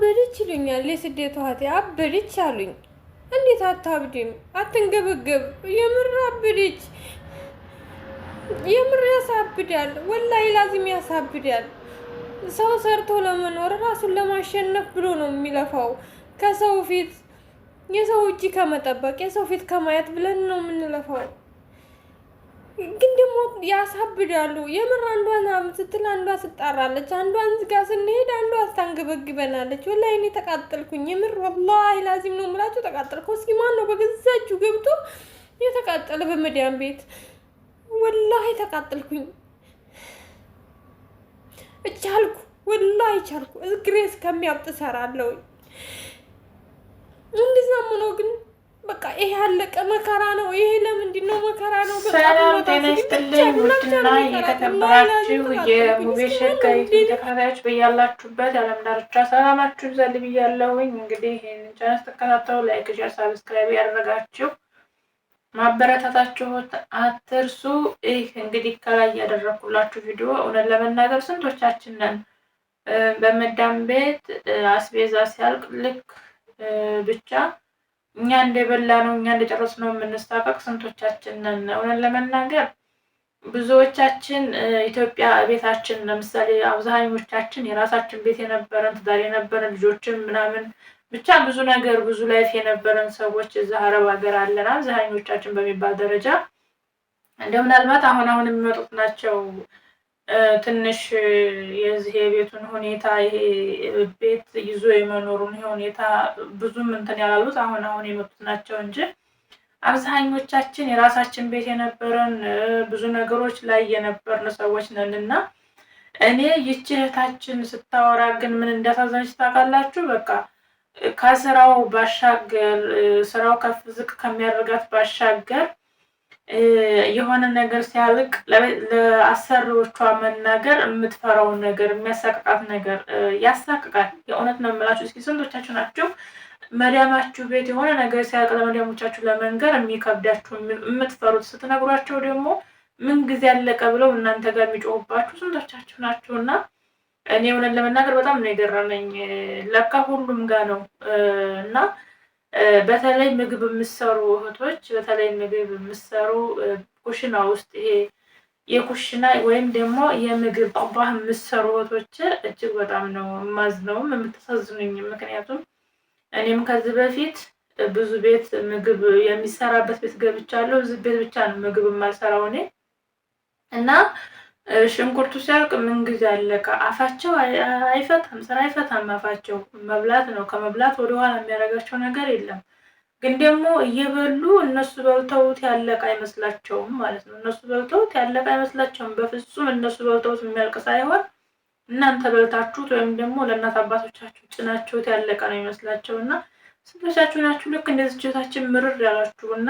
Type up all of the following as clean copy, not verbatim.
አበደች ይሉኛል። የስደት እህቴ አበደች አሉኝ። እንዴት አታብድም? አትንገበገብ። የምር አበደች። የምር ያሳብዳል። ወላሂ ላዚም ያሳብዳል። ሰው ሰርቶ ለመኖር ራሱን ለማሸነፍ ብሎ ነው የሚለፋው። ከሰው ፊት የሰው እጅ ከመጠበቅ የሰው ፊት ከማየት ብለን ነው የምንለፋው። ግን ደግሞ ያሳብዳሉ። የምር አንዷን ስትል አንዷ ስጣራለች፣ አንዷን ጋር ስንሄድ አንዷ አስታንገበግበናለች። ወላሂ እኔ ተቃጠልኩኝ። የምር ወላሂ ላዚም ነው የምላችሁ ተቃጠልኩ። እስኪ ማን ነው በገዛችሁ ገብቶ የተቃጠለ በመዳን ቤት? ወላሂ ተቃጠልኩኝ። እቻልኩ ወላሂ ቻልኩ። እግሬ እስከሚያብጥ እሰራለሁ። እንደዛም ሆኖ ግን በቃ ይሄ ያለቀ መከራ ነው። ይሄ ለምንድን ነው መከራ ነው? ሰላም ጤና ይስጥልኝ። ውድና የተከበራችሁ የሙቤ ሸጋ ተከታታዮች በያላችሁበት የዓለም ዳርቻ ሰላማችሁ ይብዛል ብያለሁኝ። እንግዲህ ይህንን ቻናል ስትከታተሉ ላይክ፣ ሼር፣ ሳብስክራይብ ያደረጋችሁ ማበረታታችሁ አትርሱ። ይህ እንግዲህ ከላይ ያደረኩላችሁ ቪዲዮ እውነት ለመናገር ስንቶቻችን ነን በመዳም ቤት አስቤዛ ሲያልቅ ልክ ብቻ እኛ እንደበላ ነው እኛ እንደጨረስ ነው የምንስታቀቅ ስንቶቻችን ነን? እውነት ለመናገር ብዙዎቻችን ኢትዮጵያ ቤታችን ለምሳሌ አብዛኞቻችን የራሳችን ቤት የነበረን ትዳር የነበረን ልጆችን ምናምን ብቻ ብዙ ነገር ብዙ ላይፍ የነበረን ሰዎች እዛ አረብ ሀገር አለን። አብዛኞቻችን በሚባል ደረጃ እንደ ምናልባት አሁን የሚመጡት ናቸው ትንሽ የዚህ የቤቱን ሁኔታ ይሄ ቤት ይዞ የመኖሩን ሁኔታ ብዙም እንትን ያላሉት አሁን የመጡት ናቸው እንጂ አብዛኞቻችን የራሳችን ቤት የነበረን ብዙ ነገሮች ላይ የነበርን ሰዎች ነን። እና እኔ ይህች እህታችን ስታወራ ግን ምን እንዳሳዘነች ታውቃላችሁ? በቃ ከስራው ባሻገር ስራው ከፍ ዝቅ ከሚያደርጋት ባሻገር የሆነ ነገር ሲያልቅ ለአሰሪዎቿ መናገር የምትፈራውን ነገር የሚያሳቅቃት ነገር ያሳቅቃል። የእውነት ነው የምላችሁ። እስኪ ስንቶቻችሁ ናችሁ መዳማችሁ ቤት የሆነ ነገር ሲያልቅ ለመዳሞቻችሁ ለመንገር የሚከብዳችሁ የምትፈሩት? ስትነግሯቸው ደግሞ ምን ጊዜ ያለቀ ብለው እናንተ ጋር የሚጮሁባችሁ ስንቶቻችሁ ናችሁ? እና እኔ እውነት ለመናገር በጣም ነው የገረመኝ። ለካ ሁሉም ጋር ነው። እና በተለይ ምግብ የምትሰሩ እህቶች፣ በተለይ ምግብ የምትሰሩ ኩሽና ውስጥ ይሄ የኩሽና ወይም ደግሞ የምግብ ጠባህ የምትሰሩ እህቶች እጅግ በጣም ነው የማዝነውም የምታሳዝኑኝ። ምክንያቱም እኔም ከዚህ በፊት ብዙ ቤት ምግብ የሚሰራበት ቤት ገብቻለሁ። እዚህ ቤት ብቻ ነው ምግብ የማልሰራው እኔ እና ሽንኩርቱ ሲያልቅ ምን ጊዜ አለቀ። አፋቸው አይፈታም፣ ስራ አይፈታም። አፋቸው መብላት ነው። ከመብላት ወደኋላ የሚያደርጋቸው ነገር የለም። ግን ደግሞ እየበሉ እነሱ በልተውት ያለቀ አይመስላቸውም ማለት ነው። እነሱ በልተውት ያለቀ አይመስላቸውም በፍጹም። እነሱ በልተውት የሚያልቅ ሳይሆን እናንተ በልታችሁት ወይም ደግሞ ለእናት አባቶቻችሁ ጭናችሁት ያለቀ ነው ይመስላቸው። እና ስንቶቻችሁ ናችሁ ልክ እንደዚህ ችታችን ምርር ያላችሁ? እና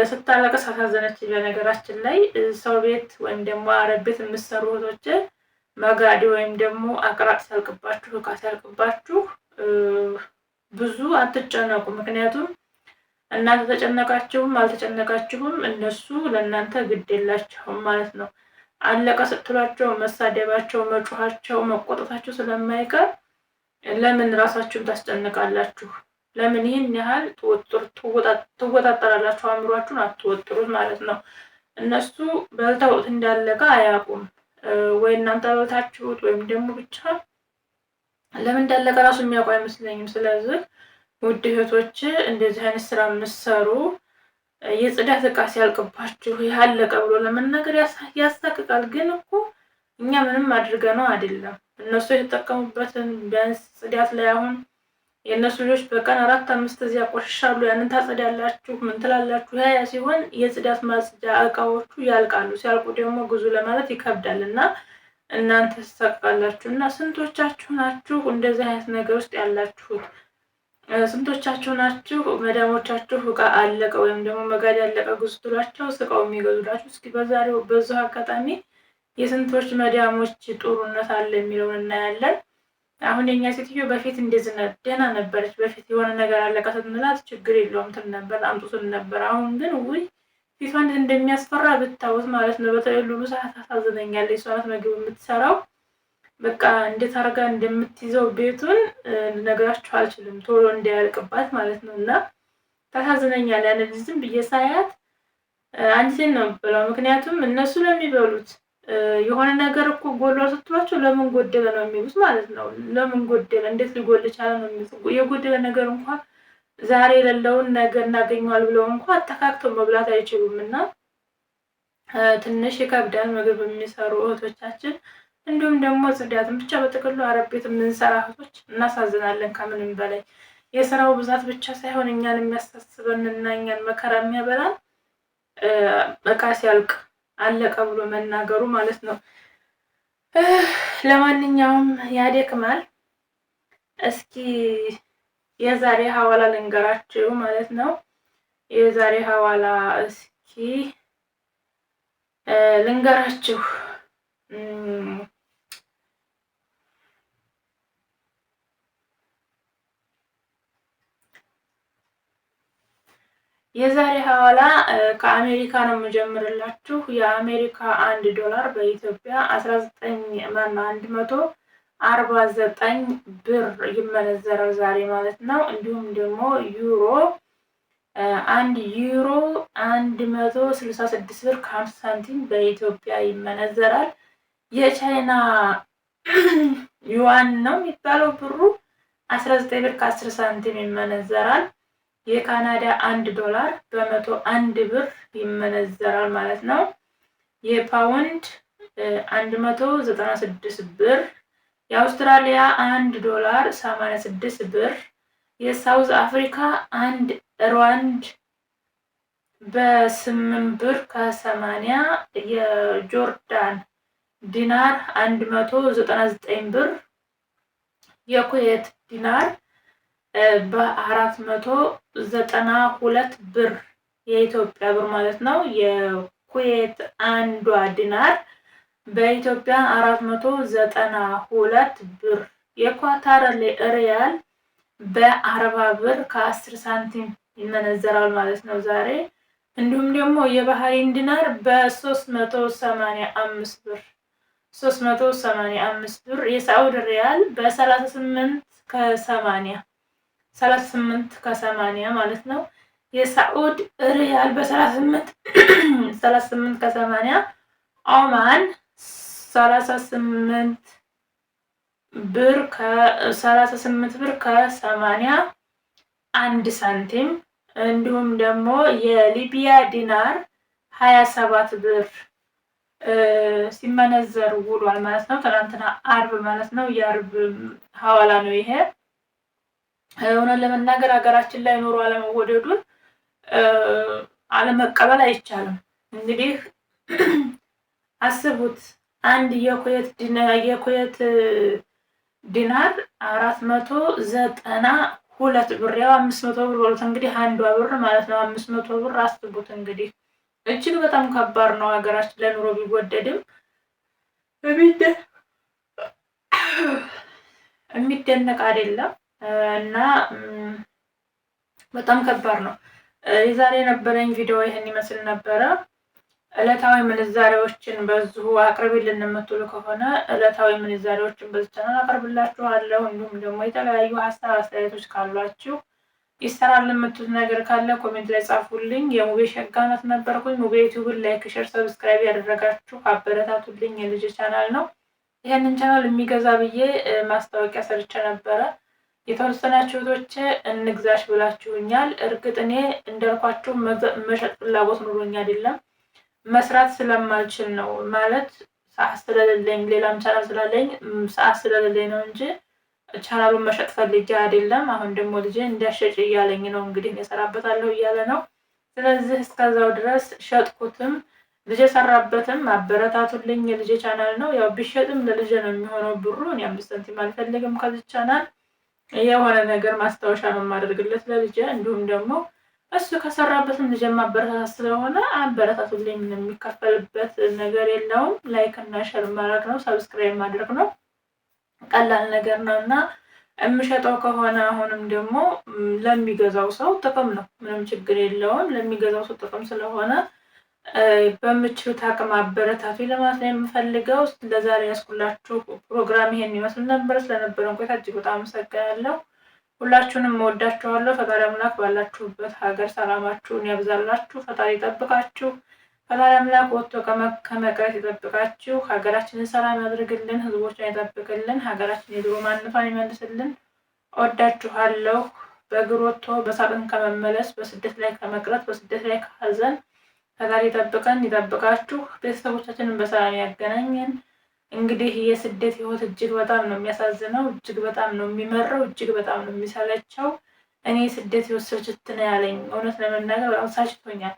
ስታለቅስ አሳዘነች። በነገራችን ላይ ሰው ቤት ወይም ደግሞ አረብ ቤት የምትሰሩ እህቶች መጋዲ ወይም ደግሞ አቅራጥ ሲያልቅባችሁ እቃ ሲያልቅባችሁ ብዙ አትጨነቁ። ምክንያቱም እናንተ ተጨነቃችሁም አልተጨነቃችሁም እነሱ ለእናንተ ግድ የላቸውም ማለት ነው። አለቀ ስትሏቸው መሳደባቸው፣ መጮኋቸው፣ መቆጣታቸው ስለማይቀር ለምን ራሳችሁን ታስጨንቃላችሁ? ለምን ይህን ያህል ትወጣጠራላችሁ? አእምሯችሁን አትወጥሩት ማለት ነው። እነሱ በልተውት እንዳለቀ አያውቁም። ወይ እናንተ በልታችሁት ወይም ደግሞ ብቻ ለምን እንዳለቀ ራሱ የሚያውቁ አይመስለኝም። ስለዚህ ውድ እህቶች እንደዚህ አይነት ስራ የምትሰሩ የጽዳት እቃ ሲያልቅባችሁ ያለቀ ብሎ ለመናገር ያሳቅቃል። ግን እኮ እኛ ምንም አድርገነው አይደለም። እነሱ የተጠቀሙበትን ቢያንስ ጽዳት ላይ አሁን የእነሱ ልጆች በቀን 4-5 ጊዜ ያቆሽሻሉ። ያንን ታጸዳላችሁ፣ ምን ትላላችሁ? ያ ሲሆን የጽዳት ማጽጃ እቃዎቹ ያልቃሉ። ሲያልቁ ደግሞ ግዙ ለማለት ይከብዳል እና እናንተ ተሰቃላችሁ። እና ስንቶቻችሁ ናችሁ እንደዚህ አይነት ነገር ውስጥ ያላችሁት? ስንቶቻችሁ ናችሁ መዳሞቻችሁ እቃ አለቀ ወይም ደግሞ መጋድ ያለቀ ግዙ ትሏቸው ስቃው የሚገዙላችሁ? እስኪ በዛው አጋጣሚ የስንቶች መዳሞች ጥሩነት አለ የሚለውን እናያለን። አሁን የኛ ሴትዮ በፊት እንደዚህ ደህና ነበረች። በፊት የሆነ ነገር አለቀ ስትንላት ችግር የለውም ትል ነበር፣ አምጡ ትል ነበር። አሁን ግን ውይ ፊቷ እንዴት እንደሚያስፈራ ብታውት ማለት ነው። በተለይ ሉሉ ሰዓት ታሳዝነኛለች። እሷ ናት ምግብ የምትሰራው። በቃ እንዴት አድርጋ እንደምትይዘው ቤቱን ልነግራችሁ አልችልም፣ ቶሎ እንዳያልቅባት ማለት ነው። እና ታሳዝነኛል። ያን ዝም ብዬ ሳያት አንቺን ነው ብለው። ምክንያቱም እነሱ ለሚበሉት የሆነ ነገር እኮ ጎሎ ስትሏቸው ለምን ጎደለ ነው የሚሉት ማለት ነው። ለምን ጎደለ፣ እንዴት ሊጎል ቻለ ነው የሚሉት። የጎደለ ነገር እንኳን ዛሬ የሌለውን ነገር እናገኘዋል ብለው እንኳን አተካክተው መብላት አይችሉም። እና ትንሽ ይከብዳል ምግብ የሚሰሩ እህቶቻችን፣ እንዲሁም ደግሞ ጽዳትን ብቻ በጥቅሉ አረብ ቤት የምንሰራ እህቶች እናሳዝናለን። ከምንም በላይ የስራው ብዛት ብቻ ሳይሆን እኛን የሚያሳስበን እና እኛን መከራ የሚያበላን እቃ ሲያልቅ አለቀ ብሎ መናገሩ ማለት ነው። ለማንኛውም ያደክማል። እስኪ የዛሬ ሐዋላ ልንገራችሁ ማለት ነው። የዛሬ ሐዋላ እስኪ ልንገራችሁ። የዛሬ ሐዋላ ከአሜሪካ ነው የምጀምርላችሁ። የአሜሪካ $1 በኢትዮጵያ 149 ብር ይመነዘራል ዛሬ ማለት ነው። እንዲሁም ደግሞ ዩሮ 166 ብር ከ50 ሳንቲም በኢትዮጵያ ይመነዘራል። የቻይና ዩዋን ነው የሚባለው ብሩ 19 ብር ከ10 ሳንቲም ይመነዘራል። የካናዳ $1 በ101 ብር ይመነዘራል ማለት ነው። የፓውንድ 196 ብር፣ የአውስትራሊያ $1 86 ብር፣ የሳውዝ አፍሪካ 1 ራንድ በ8 ብር ከ80፣ የጆርዳን ዲናር 199 ብር፣ የኩዌት ዲናር በ492 ብር የኢትዮጵያ ብር ማለት ነው። የኩዌት አንዷ ዲናር በኢትዮጵያ 492 ብር፣ የኳታር ሪያል በ40 ብር ከ10 ሳንቲም ይመነዘራል ማለት ነው ዛሬ። እንዲሁም ደግሞ የባህሬን ዲናር በ385 ብር 385 ብር፣ የሳዑዲ ሪያል በ38 ከ80 ማለት ነው። የሳዑድ ሪያል በ38 ከ80፣ ኦማን 38 ብር ከ81 ሳንቲም፣ እንዲሁም ደግሞ የሊቢያ ዲናር 27 ብር ሲመነዘር ውሏል ማለት ነው። ትናንትና አርብ ማለት ነው። የአርብ ሐዋላ ነው ይሄ። እውነት ለመናገር ሀገራችን ላይ ኑሮ አለመወደዱን አለመቀበል አይቻልም። እንግዲህ አስቡት፣ አንድ የኩዌት ዲናር 492 ብር፣ ያው 500 ብር በሉት እንግዲህ አንዷ ብር ማለት ነው። 500 ብር አስቡት እንግዲህ። እጅግ በጣም ከባድ ነው። ሀገራችን ላይ ኑሮ ቢወደድም የሚደነቅ አይደለም እና በጣም ከባድ ነው። የዛሬ የነበረኝ ቪዲዮ ይህን ይመስል ነበረ። ዕለታዊ ምንዛሬዎችን በዚሁ አቅርቢልን የምትሉ ከሆነ ዕለታዊ ምንዛሬዎችን በዚህ ቻናል አቀርብላችኋለሁ። እንዲሁም ደግሞ የተለያዩ ሀሳብ አስተያየቶች ካሏችሁ ይሰራል የምትሉት ነገር ካለ ኮሜንት ላይ ጻፉልኝ። የሙቤ ሸጋነት ነበርኩኝ። ሙቤ ዩቲዩብን ላይክ፣ ሼር፣ ሰብስክራይብ ያደረጋችሁ አበረታቱልኝ። የልጅ ቻናል ነው። ይህንን ቻናል የሚገዛ ብዬ ማስታወቂያ ሰርቼ ነበረ። የተወሰናችሁ እህቶቼ እንግዛሽ ብላችሁኛል። እርግጥ እኔ እንዳልኳችሁ መሸጥ ፍላጎት ኑሮኝ አይደለም፣ መስራት ስለማልችል ነው። ማለት ሰዓት ስለሌለኝ፣ ሌላም ቻናል ስላለኝ ሰዓት ስለሌለኝ ነው እንጂ ቻናሉን መሸጥ ፈልጌ አይደለም። አሁን ደግሞ ልጄ እንዳሸጭ እያለኝ ነው። እንግዲህ እሰራበታለሁ እያለ ነው። ስለዚህ እስከዛው ድረስ ሸጥኩትም ልጄ ሰራበትም አበረታቱልኝ። የልጄ ቻናል ነው። ያው ቢሸጥም ለልጄ ነው የሚሆነው ብሩ። እኔ 5 ሳንቲም አልፈልግም ከዚህ ቻናል። የሆነ ነገር ማስታወሻ ነው የማደርግለት ለልጄ። እንዲሁም ደግሞ እሱ ከሰራበትም ልጄ ማበረታታት ስለሆነ አበረታቱልኝ። ምን የሚከፈልበት ነገር የለውም። ላይክ እና ሼር ማድረግ ነው፣ ሰብስክራይብ ማድረግ ነው። ቀላል ነገር ነው እና የምሸጠው ከሆነ አሁንም ደግሞ ለሚገዛው ሰው ጥቅም ነው። ምንም ችግር የለውም። ለሚገዛው ሰው ጥቅም ስለሆነ በምችሉት አቅም አበረታቱ ለማለት ነው የምፈልገው። ለዛሬ ያስኩላችሁ ፕሮግራም ይሄን ይመስል ነበር። ስለነበረን ቆይታ እጅግ በጣም አመሰግናለሁ። ሁላችሁንም እወዳችኋለሁ። ፈጣሪ አምላክ ባላችሁበት ሀገር ሰላማችሁን ያብዛላችሁ። ፈጣሪ ይጠብቃችሁ። ፈጣሪ አምላክ ወጥቶ ከመቅረት ይጠብቃችሁ። ሀገራችንን ሰላም ያድርግልን። ህዝቦቿን ይጠብቅልን። ሀገራችን የድሮ ማንነቷን ይመልስልን። እወዳችኋለሁ። በእግር ወጥቶ በሳጥን ከመመለስ፣ በስደት ላይ ከመቅረት፣ በስደት ላይ ከሀዘን ፈጣሪ ይጠብቀን ይጠብቃችሁ። ቤተሰቦቻችንን በሰላም ያገናኘን። እንግዲህ የስደት ህይወት እጅግ በጣም ነው የሚያሳዝነው፣ እጅግ በጣም ነው የሚመረው፣ እጅግ በጣም ነው የሚሰለቸው። እኔ ስደት ህይወት ስልችት ነው ያለኝ። እውነት ለመናገር በጣም ሳችቶኛል።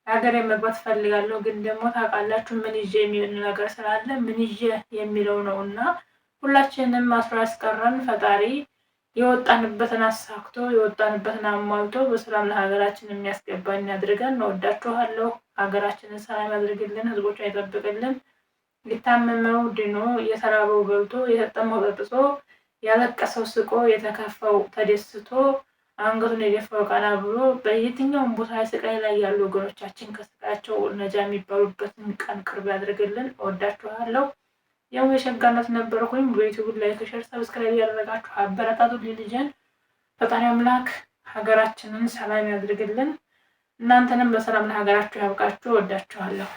ሀገሬ መግባት እፈልጋለሁ፣ ግን ደግሞ ታውቃላችሁ ምን ይዤ የሚል ነገር ስላለ ምን ይዤ የሚለው ነው እና ሁላችንም አስሮ ያስቀረን ፈጣሪ የወጣንበትን አሳክቶ የወጣንበትን አሟልቶ በሰላም ለሀገራችን የሚያስገባን ያድርገን። እንወዳችኋለሁ። ሀገራችንን ሰላም ያድርግልን፣ ህዝቦቿን ይጠብቅልን። የታመመው ድኖ፣ የተራበው በልቶ፣ የተጠማው ጠጥቶ፣ ያለቀሰው ስቆ፣ የተከፋው ተደስቶ፣ አንገቱን የደፋው ቀና ብሎ በየትኛውም ቦታ ስቃይ ላይ ያሉ ወገኖቻችን ከስቃያቸው ነጃ የሚባሉበትን ቀን ቅርብ ያድርግልን። እወዳችኋለሁ። ያው የሸጋነት ነበርኩኝ። በዩቲዩብ ላይክ፣ ሼር፣ ሰብስክራይብ ያደረጋችሁ አበረታቱ ልጅን። ፈጣሪ አምላክ ሀገራችንን ሰላም ያድርግልን። እናንተንም በሰላም ለሀገራችሁ ያብቃችሁ። እወዳችኋለሁ።